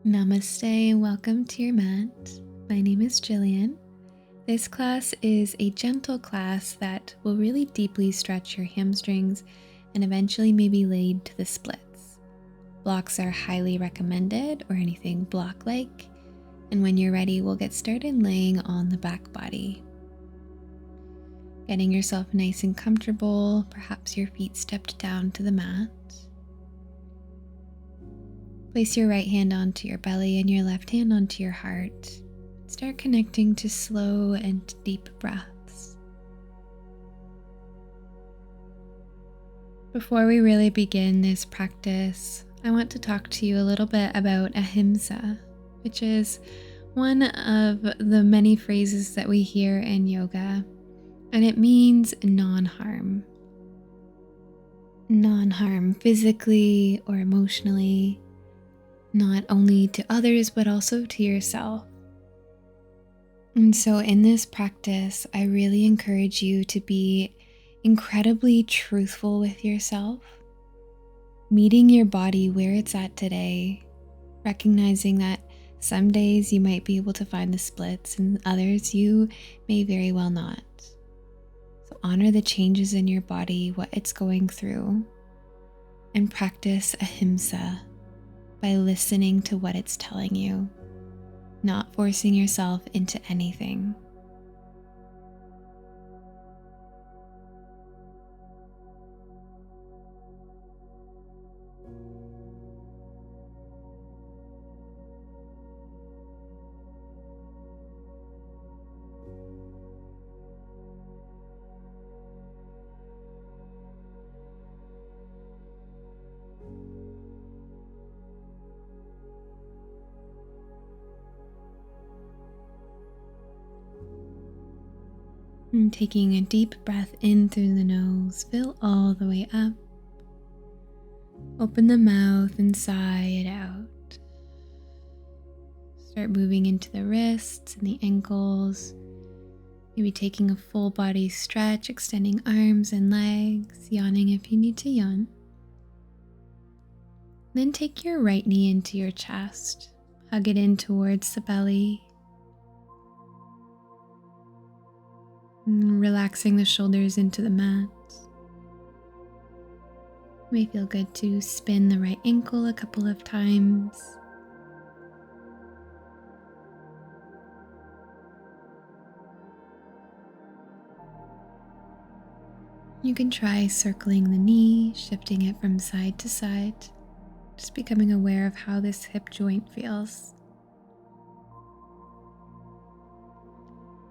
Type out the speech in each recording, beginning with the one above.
Namaste and welcome to your mat. My name is Jillian. This class is a gentle class that will really deeply stretch your hamstrings and eventually maybe lead to the splits. Blocks are highly recommended or anything block-like, and when you're ready, we'll get started laying on the back body. Getting yourself nice and comfortable, perhaps your feet stepped down to the mat. Place your right hand onto your belly and your left hand onto your heart. Start connecting to slow and deep breaths. Before we really begin this practice, I want to talk to you a little bit about Ahimsa, which is one of the many phrases that we hear in yoga, and it means non-harm. Non-harm physically or emotionally, not only to others, but also to yourself. And so in this practice, I really encourage you to be incredibly truthful with yourself, meeting your body where it's at today, recognizing that some days you might be able to find the splits and others you may very well not. So honor the changes in your body, what it's going through, and practice Ahimsa by listening to what it's telling you, not forcing yourself into anything. And taking a deep breath in through the nose, fill all the way up. Open the mouth and sigh it out. Start moving into the wrists and the ankles. Maybe taking a full body stretch, extending arms and legs, yawning if you need to yawn. Then take your right knee into your chest. Hug it in towards the belly. And relaxing the shoulders into the mat. It may feel good to spin the right ankle a couple of times. You can try circling the knee, shifting it from side to side, just becoming aware of how this hip joint feels.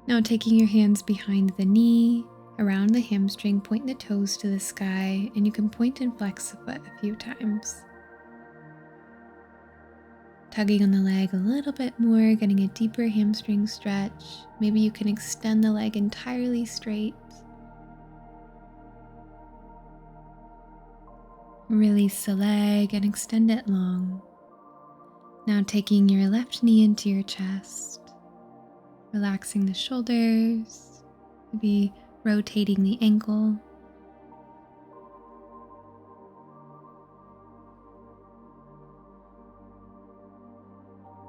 Now taking your hands behind the knee, around the hamstring, point the toes to the sky, and you can point and flex the foot a few times. Tugging on the leg a little bit more, getting a deeper hamstring stretch. Maybe you can extend the leg entirely straight. Release the leg and extend it long. Now taking your left knee into your chest. Relaxing the shoulders, maybe rotating the ankle.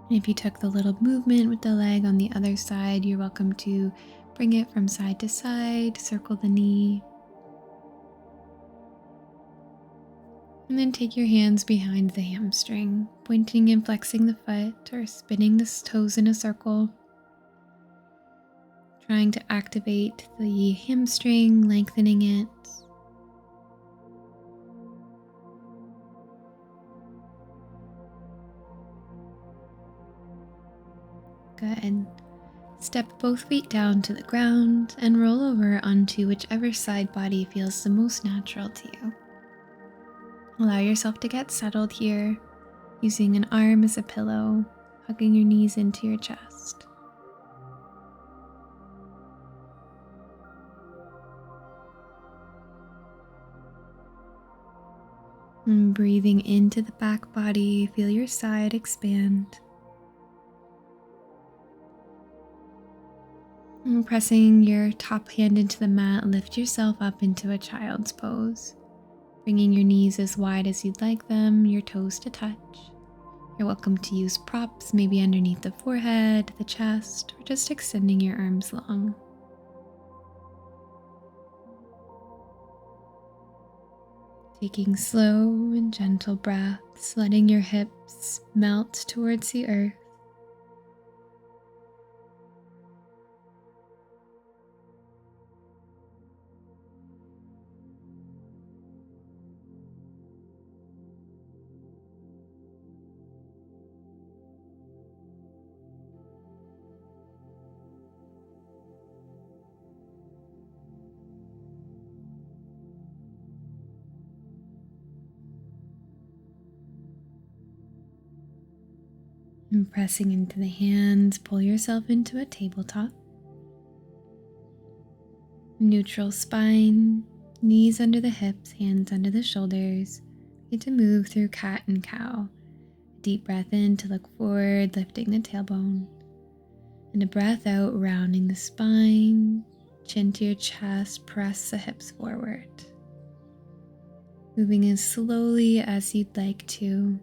And if you took the little movement with the leg on the other side, you're welcome to bring it from side to side, circle the knee. And then take your hands behind the hamstring, pointing and flexing the foot or spinning the toes in a circle. Trying to activate the hamstring, lengthening it. Good. Step both feet down to the ground and roll over onto whichever side body feels the most natural to you. Allow yourself to get settled here, using an arm as a pillow, hugging your knees into your chest. And breathing into the back body, feel your side expand. And pressing your top hand into the mat, lift yourself up into a child's pose, bringing your knees as wide as you'd like them, your toes to touch. You're welcome to use props, maybe underneath the forehead, the chest, or just extending your arms long. Taking slow and gentle breaths, letting your hips melt towards the earth. And pressing into the hands, pull yourself into a tabletop. Neutral spine, knees under the hips, hands under the shoulders. Get to move through cat and cow. Deep breath in to look forward, lifting the tailbone. And a breath out, rounding the spine, chin to your chest, press the hips forward. Moving as slowly as you'd like to.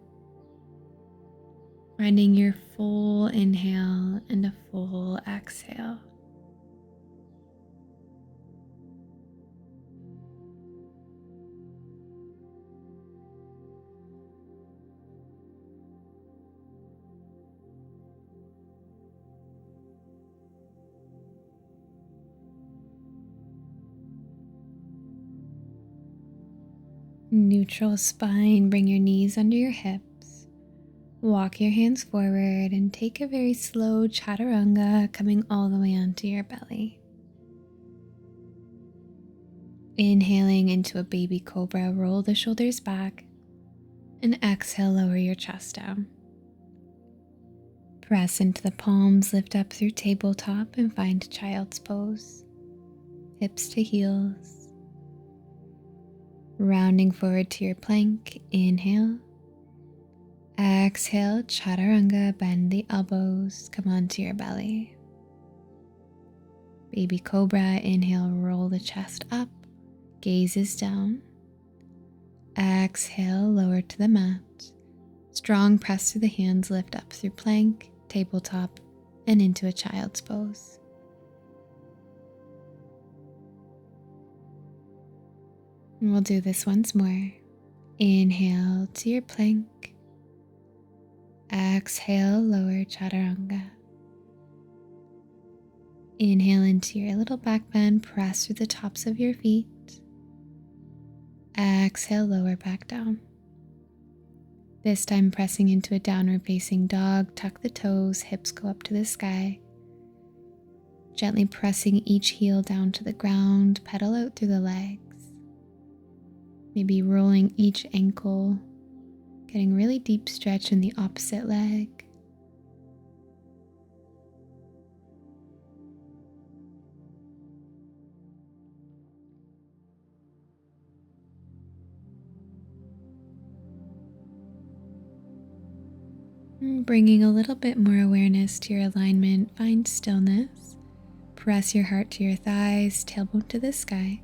Finding your full inhale and a full exhale. Neutral spine, bring your knees under your hips. Walk your hands forward and take a very slow chaturanga, coming all the way onto your belly. Inhaling into a baby cobra, roll the shoulders back, and exhale, lower your chest down. Press into the palms, lift up through tabletop, and find child's pose. Hips to heels. Rounding forward to your plank, inhale. Exhale, chaturanga, bend the elbows, come onto your belly. Baby cobra, inhale, roll the chest up, gaze is down. Exhale, lower to the mat. Strong press through the hands, lift up through plank, tabletop, and into a child's pose. And we'll do this once more. Inhale to your plank. Exhale, lower chaturanga. Inhale into your little back bend, press through the tops of your feet. Exhale, lower back down. This time pressing into a downward facing dog, tuck the toes, hips go up to the sky. Gently pressing each heel down to the ground, pedal out through the legs. Maybe rolling each ankle, getting really deep stretch in the opposite leg. And bringing a little bit more awareness to your alignment, find stillness. Press your heart to your thighs, tailbone to the sky.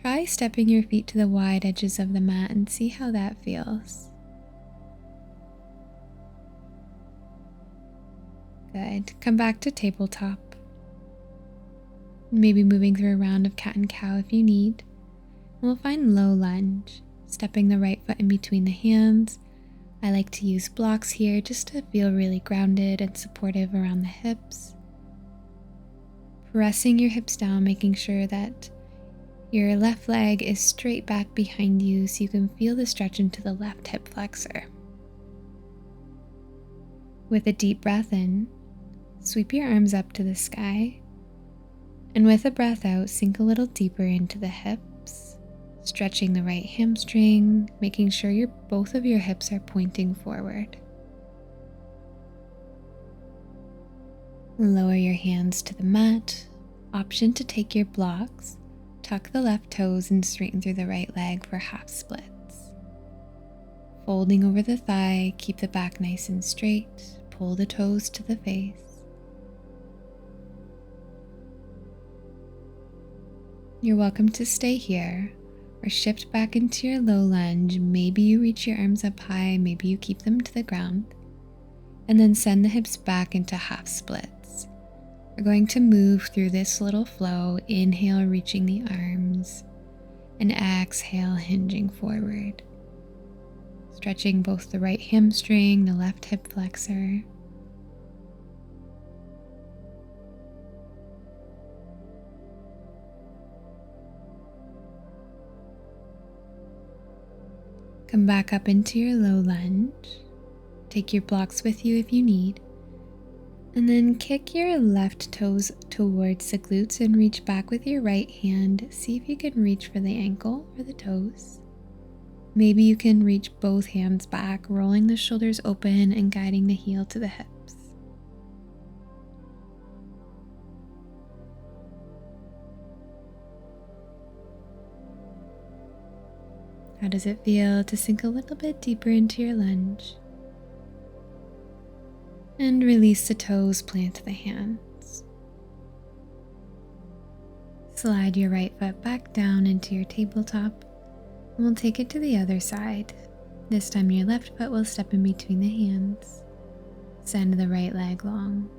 Try stepping your feet to the wide edges of the mat and see how that feels. Good. Come back to tabletop. Maybe moving through a round of cat and cow if you need. And we'll find low lunge, stepping the right foot in between the hands. I like to use blocks here just to feel really grounded and supportive around the hips. Pressing your hips down, making sure that your left leg is straight back behind you so you can feel the stretch into the left hip flexor. With a deep breath in, sweep your arms up to the sky, and with a breath out, sink a little deeper into the hips, stretching the right hamstring, making sure both of your hips are pointing forward. Lower your hands to the mat, option to take your blocks. Tuck the left toes and straighten through the right leg for half splits. Folding over the thigh, keep the back nice and straight. Pull the toes to the face. You're welcome to stay here, or shift back into your low lunge. Maybe you reach your arms up high, maybe you keep them to the ground. And then send the hips back into half splits. We're going to move through this little flow. Inhale, reaching the arms, and exhale, hinging forward. Stretching both the right hamstring, the left hip flexor. Come back up into your low lunge. Take your blocks with you if you need. And then kick your left toes towards the glutes and reach back with your right hand. See if you can reach for the ankle or the toes. Maybe you can reach both hands back, rolling the shoulders open and guiding the heel to the hips. How does it feel to sink a little bit deeper into your lunge? And release the toes, plant the hands. Slide your right foot back down into your tabletop, and we'll take it to the other side. This time your left foot will step in between the hands. Send the right leg long.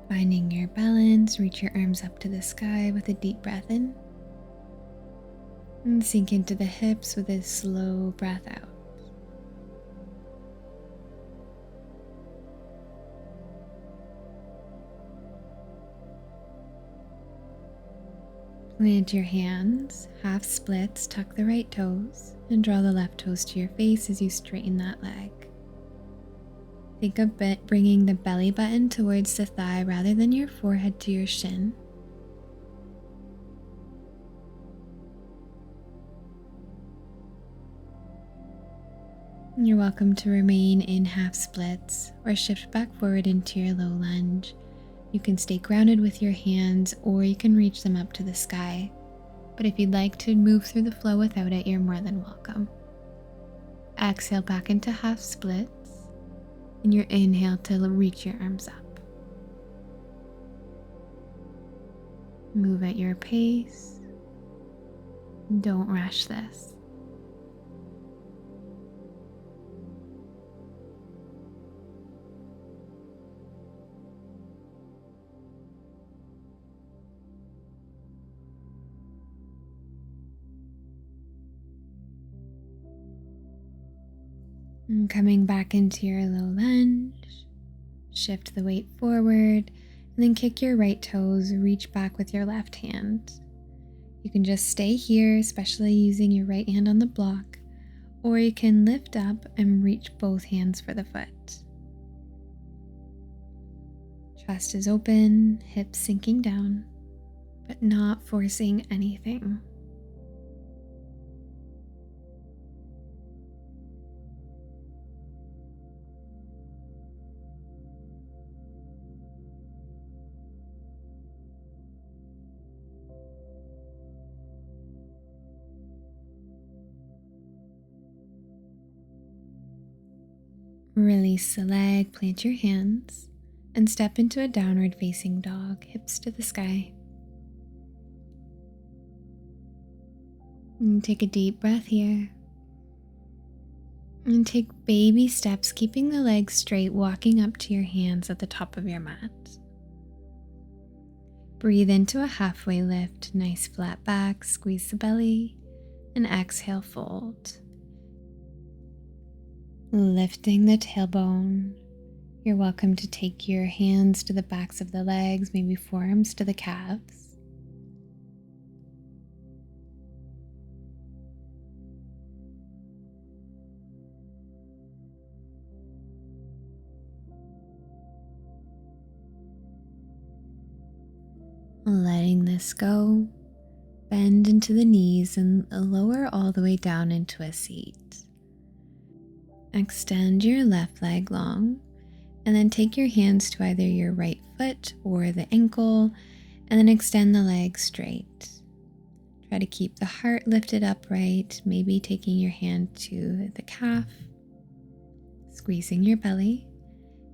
Finding your balance, reach your arms up to the sky with a deep breath in. And sink into the hips with a slow breath out. Plant your hands, half splits, tuck the right toes, and draw the left toes to your face as you straighten that leg. Think of bringing the belly button towards the thigh rather than your forehead to your shin. You're welcome to remain in half splits or shift back forward into your low lunge. You can stay grounded with your hands or you can reach them up to the sky. But if you'd like to move through the flow without it, you're more than welcome. Exhale back into half splits. And your inhale to reach your arms up. Move at your pace. Don't rush this. And coming back into your low lunge, shift the weight forward, and then kick your right toes, reach back with your left hand. You can just stay here, especially using your right hand on the block, or you can lift up and reach both hands for the foot. Chest is open, hips sinking down, but not forcing anything. Release the leg, plant your hands, and step into a downward facing dog, hips to the sky. And take a deep breath here. And take baby steps, keeping the legs straight, walking up to your hands at the top of your mat. Breathe into a halfway lift, nice flat back, squeeze the belly, and exhale, fold. Lifting the tailbone. You're welcome to take your hands to the backs of the legs, maybe forearms to the calves. Letting this go, bend into the knees and lower all the way down into a seat. Extend your left leg long, and then take your hands to either your right foot or the ankle, And then extend the legs straight. Try to keep the heart lifted upright, maybe taking your hand to the calf, squeezing your belly,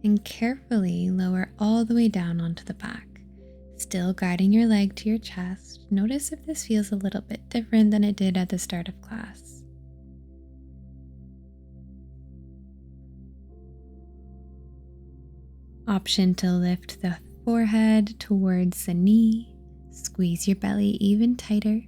and carefully lower all the way down onto the back. Still guiding your leg to your chest. Notice if this feels a little bit different than it did at the start of class. Option to lift the forehead towards the knee. Squeeze your belly even tighter.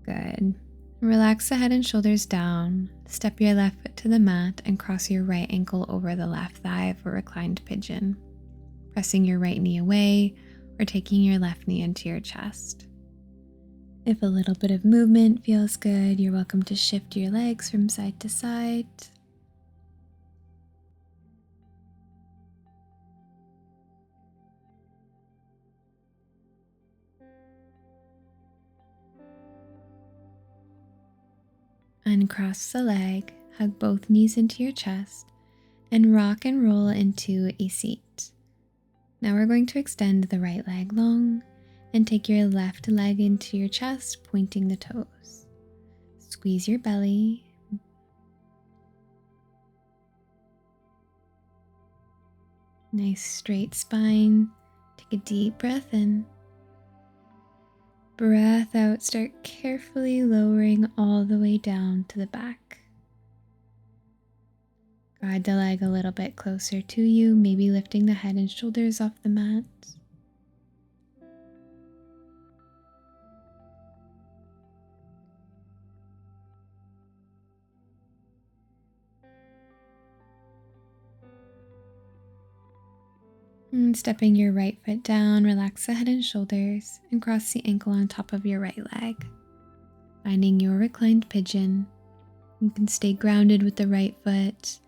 Good. Relax the head and shoulders down. Step your left foot to the mat and cross your right ankle over the left thigh for reclined pigeon, pressing your right knee away or taking your left knee into your chest. If a little bit of movement feels good, you're welcome to shift your legs from side to side. Uncross the leg, hug both knees into your chest, and rock and roll into a seat. Now we're going to extend the right leg long and take your left leg into your chest, pointing the toes. Squeeze your belly. Nice straight spine. Take a deep breath in. Breath out, start carefully lowering all the way down to the back. Guide the leg a little bit closer to you, maybe lifting the head and shoulders off the mat. And stepping your right foot down, relax the head and shoulders and cross the ankle on top of your right leg. Finding your reclined pigeon, you can stay grounded with the right foot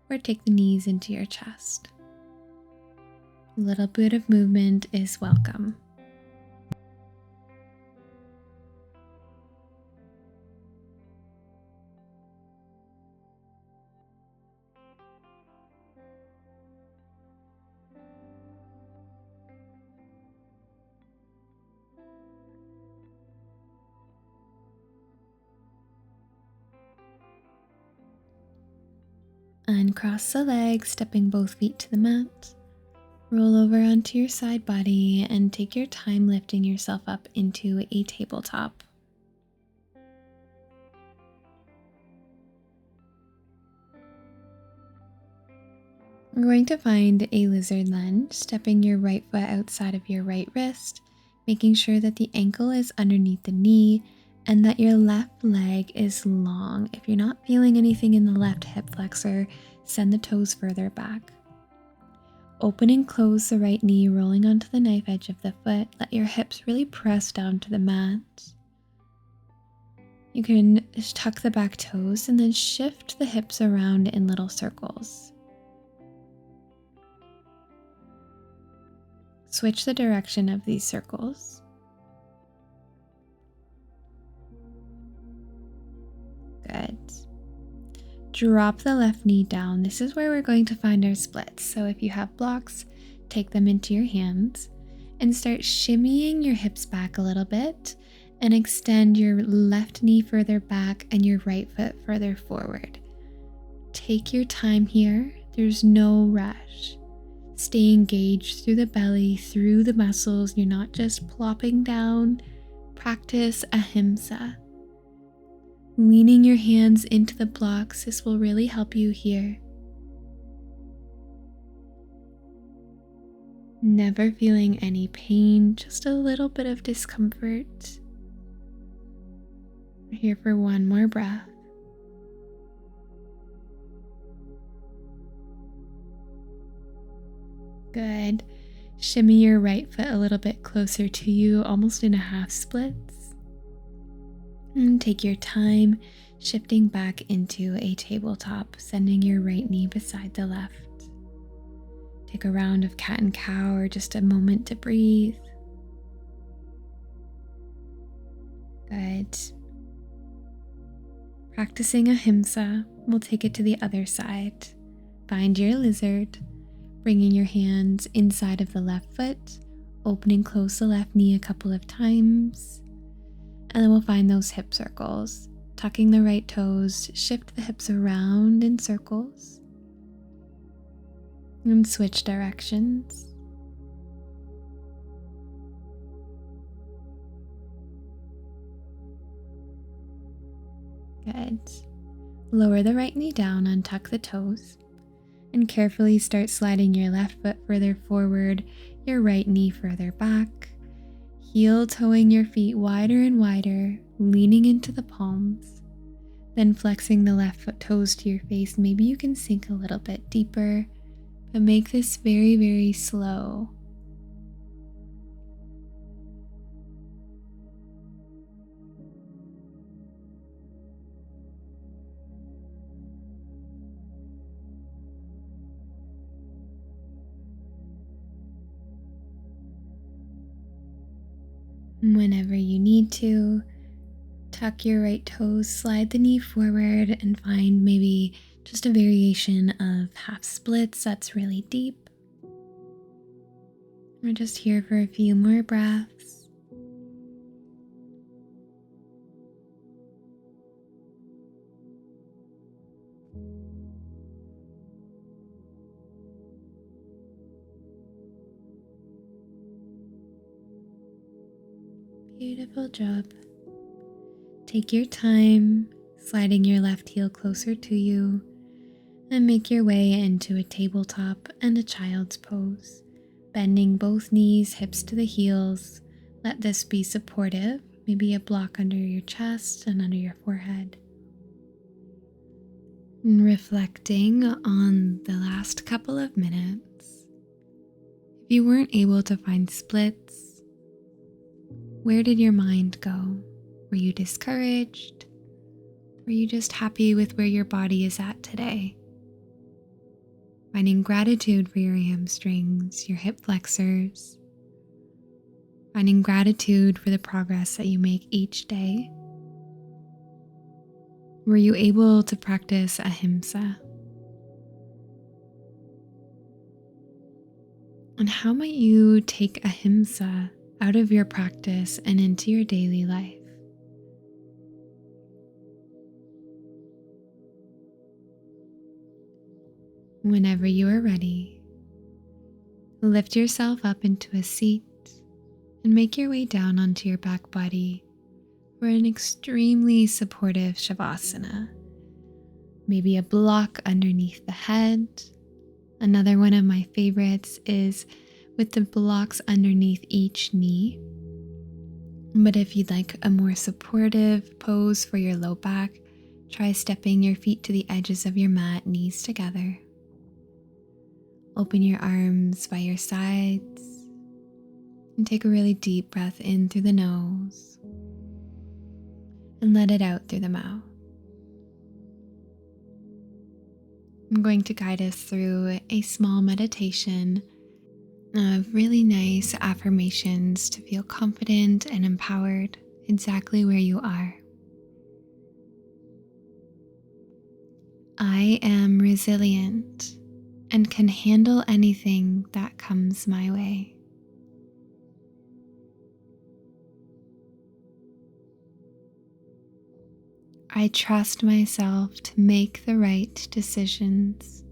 or take the knees into your chest. A little bit of movement is welcome. Uncross the legs, stepping both feet to the mat. Roll over onto your side body and take your time lifting yourself up into a tabletop. We're going to find a lizard lunge, stepping your right foot outside of your right wrist, making sure that the ankle is underneath the knee and that your left leg is long. If you're not feeling anything in the left hip flexor, send the toes further back. Open and close the right knee, rolling onto the knife edge of the foot. Let your hips really press down to the mat. You can tuck the back toes and then shift the hips around in little circles. Switch the direction of these circles. Good. Drop the left knee down. This is where we're going to find our splits. So if you have blocks, take them into your hands and start shimmying your hips back a little bit and extend your left knee further back and your right foot further forward. Take your time here. There's no rush. Stay engaged through the belly, through the muscles. You're not just plopping down. Practice Ahimsa. Leaning your hands into the blocks, this will really help you here. Never feeling any pain, just a little bit of discomfort. We're here for one more breath. Good. Shimmy your right foot a little bit closer to you, almost in a half splits. And take your time, shifting back into a tabletop, sending your right knee beside the left. Take a round of cat and cow or just a moment to breathe. Good. Practicing Ahimsa, we'll take it to the other side. Find your lizard. bringing your hands inside of the left foot, open and close the left knee a couple of times, and then we'll find those hip circles. Tucking the right toes, shift the hips around in circles, and switch directions. Good. Lower the right knee down, untuck the toes, and carefully start sliding your left foot further forward, your right knee further back, heel toeing your feet wider and wider, leaning into the palms, then flexing the left foot toes to your face. Maybe you can sink a little bit deeper, but make this very, very slow. Whenever you need to, tuck your right toes, slide the knee forward, and find maybe just a variation of half splits that's really deep. We're just here for a few more breaths. Beautiful job. Take your time, sliding your left heel closer to you, and make your way into a tabletop and a child's pose. Bending both knees, hips to the heels. Let this be supportive, maybe a block under your chest and under your forehead. And reflecting on the last couple of minutes, if you weren't able to find splits, where did your mind go? Were you discouraged? Were you just happy with where your body is at today? Finding gratitude for your hamstrings, your hip flexors. Finding gratitude for the progress that you make each day. Were you able to practice Ahimsa? And how might you take Ahimsa out of your practice and into your daily life? Whenever you are ready, lift yourself up into a seat and make your way down onto your back body for an extremely supportive Shavasana. Maybe a block underneath the head. Another one of my favorites is with the blocks underneath each knee. But if you'd like a more supportive pose for your low back, try stepping your feet to the edges of your mat, knees together. Open your arms by your sides and take a really deep breath in through the nose and let it out through the mouth. I'm going to guide us through a small meditation of really nice affirmations to feel confident and empowered exactly where you are. I am resilient and can handle anything that comes my way. I trust myself to make the right decisions.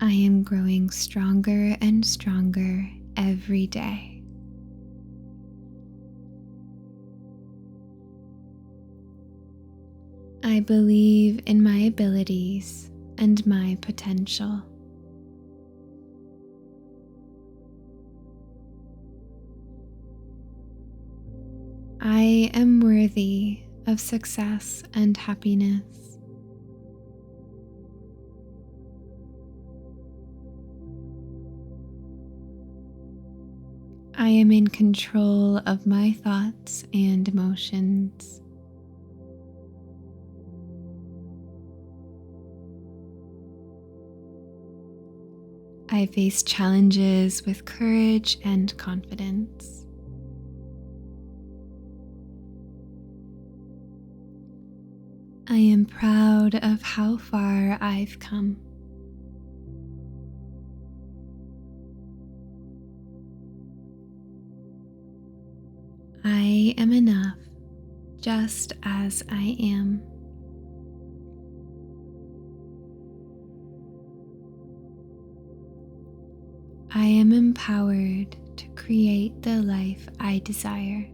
I am growing stronger and stronger every day. I believe in my abilities and my potential. I am worthy of success and happiness. I am in control of my thoughts and emotions. I face challenges with courage and confidence. I am proud of how far I've come. I am enough just as I am. I am empowered to create the life I desire.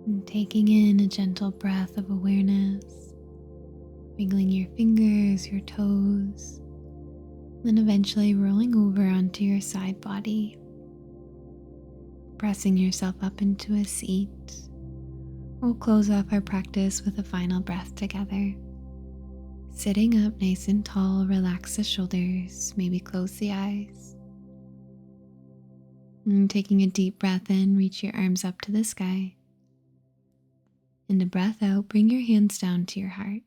And taking in a gentle breath of awareness, wiggling your fingers, your toes, then eventually rolling over onto your side body, pressing yourself up into a seat. We'll close off our practice with a final breath together. Sitting up nice and tall, relax the shoulders, maybe close the eyes. And taking a deep breath in, reach your arms up to the sky. And a breath out, bring your hands down to your heart.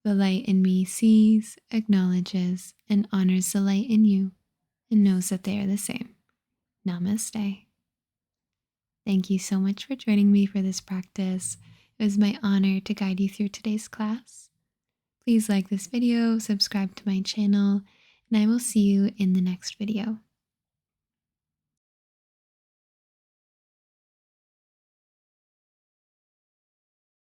The light in me sees, acknowledges, and honors the light in you, and knows that they are the same. Namaste. Thank you so much for joining me for this practice. It was my honor to guide you through today's class. Please like this video, subscribe to my channel, and I will see you in the next video.